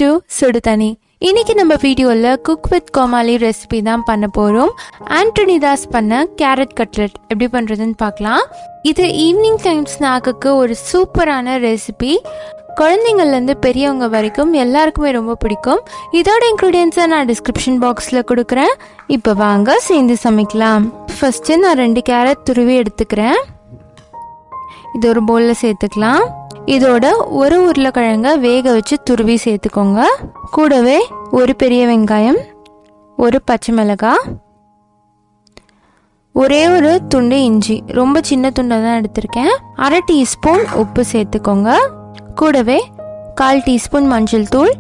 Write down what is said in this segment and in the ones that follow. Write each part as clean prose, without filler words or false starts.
To சுடு தண்ணி. இன்னைக்கு நம்ம வீடியோவில் குக் வித் கோமாளி ரெசிபி தான் பண்ண போகிறோம். ஆண்டனி தாஸ் பண்ண கேரட் கட்லெட் எப்படி பண்ணுறதுன்னு பார்க்கலாம். இது ஈவினிங் டைம் ஸ்நாக்குக்கு ஒரு சூப்பரான ரெசிபி. குழந்தைங்கள்லேருந்து பெரியவங்க வரைக்கும் எல்லாருக்குமே ரொம்ப பிடிக்கும். இதோட இன்க்ரீடியன்ஸை நான் டிஸ்கிரிப்ஷன் பாக்ஸில் கொடுக்குறேன். இப்போ வாங்க சேர்ந்து சமைக்கலாம். ஃபஸ்ட்டு நான் 2 கேரட் துருவி எடுத்துக்கிறேன். இது ஒரு பவுலில் சேர்த்துக்கலாம். இதோட ஒரு உருளைக்கிழங்க வேக வச்சு துருவி சேர்த்துக்கோங்க. கூடவே ஒரு பெரிய வெங்காயம், ஒரு பச்சை மிளகாய், ஒரே ஒரு துண்டு இஞ்சி, ரொம்ப சின்ன துண்டை தான் எடுத்திருக்கேன். 1/2 டீஸ்பூன் உப்பு சேர்த்துக்கோங்க. கூடவே 1/4 டீஸ்பூன் மஞ்சள் தூள்,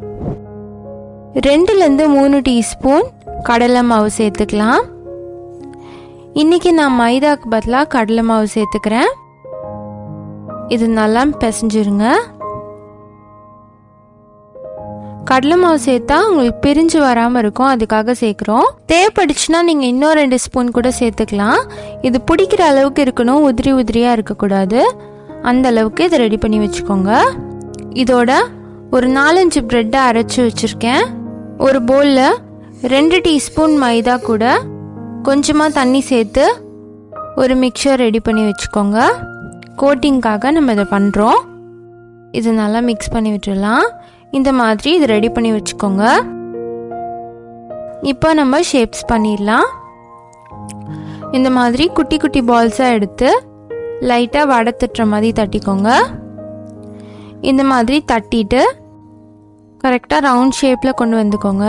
2லேருந்து 3 டீஸ்பூன் கடலை மாவு சேர்த்துக்கலாம். இன்னைக்கு நான் மைதாக்கு பதிலாக கடலை மாவு சேர்த்துக்கிறேன். இது நல்லா பிசைஞ்சிருங்க. கடலை மாவு சேர்த்தா உங்களுக்கு பிரிஞ்சு வராமல் இருக்கும், அதுக்காக சேர்க்குறோம். தேவைப்படுச்சுன்னா நீங்கள் இன்னும் 2 ஸ்பூன் கூட சேர்த்துக்கலாம். இது பிடிக்கிற அளவுக்கு இருக்கணும், உதிரி உதிரியாக இருக்கக்கூடாது. அந்த அளவுக்கு இதை ரெடி பண்ணி வச்சுக்கோங்க. இதோட ஒரு 4-5 ப்ரெட்டை அரைச்சி வச்சுருக்கேன். ஒரு பவுலில் 2 டீஸ்பூன் மைதா கூட கொஞ்சமாக தண்ணி சேர்த்து ஒரு மிக்சர் ரெடி பண்ணி வச்சுக்கோங்க. கோட்டிங்காக நம்ம இதை பண்ணுறோம். இது நல்லா மிக்ஸ் பண்ணி விட்டுடலாம். இந்த மாதிரி இது ரெடி பண்ணி வச்சுக்கோங்க. இப்போ நம்ம ஷேப்ஸ் பண்ணிடலாம். இந்த மாதிரி குட்டி குட்டி பால்ஸாக எடுத்து லைட்டாக வடை தட்டுற மாதிரி தட்டிக்கோங்க. இந்த மாதிரி தட்டிட்டு கரெக்டாக ரவுண்ட் ஷேப்பில் கொண்டு வந்துக்கோங்க.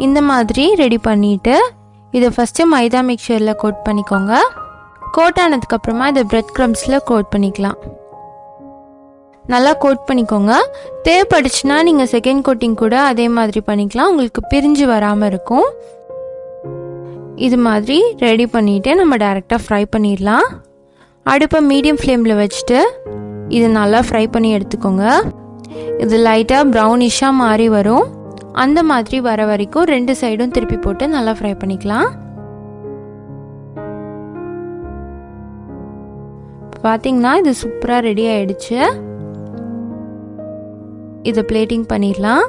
இந்த மாதிரி ரெடி பண்ணிவிட்டு இதை ஃபஸ்ட்டு மைதா மிக்சரில் கோட் பண்ணிக்கோங்க. கோட் ஆனதுக்கப்புறமா இதை பிரெட் க்ரம்ஸில் கோட் பண்ணிக்கலாம். நல்லா கோட் பண்ணிக்கோங்க. தேவைப்படுச்சுன்னா நீங்கள் செகண்ட் கோட்டிங் கூட அதே மாதிரி பண்ணிக்கலாம், உங்களுக்கு பிரிஞ்சு வராமல் இருக்கும். இது மாதிரி ரெடி பண்ணிவிட்டு நம்ம டைரெக்டாக ஃப்ரை பண்ணிடலாம். அடுப்பை மீடியம் ஃப்ளேமில் வச்சுட்டு இது நல்லா ஃப்ரை பண்ணி எடுத்துக்கோங்க. இது லைட்டாக ப்ரௌனிஷாக மாறி வரும். அந்த மாதிரி வர வரைக்கும் 2 சைடும் திருப்பி போட்டு நல்லா ஃப்ரை பண்ணிக்கலாம். பார்த்தீங்கன்னா இது சூப்பராக ரெடி ஆகிடுச்சு. இதை பிளேட்டிங் பண்ணிடலாம்.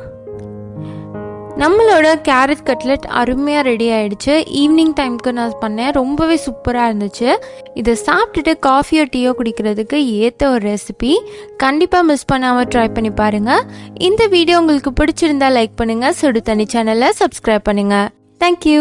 நம்மளோட கேரட் கட்லெட் அருமையாக ரெடி ஆகிடுச்சு. ஈவினிங் டைமுக்கு நான் பண்ணேன், ரொம்பவே சூப்பராக இருந்துச்சு. இதை சாப்பிட்டுட்டு காஃபியோ டீயோ குடிக்கிறதுக்கு ஏற்ற ஒரு ரெசிபி. கண்டிப்பாக மிஸ் பண்ணாமல் ட்ரை பண்ணி பாருங்கள். இந்த வீடியோ உங்களுக்கு பிடிச்சிருந்தா லைக் பண்ணுங்கள். சுடு தண்ணி சேனலை சப்ஸ்கிரைப் பண்ணுங்கள். தேங்க்யூ.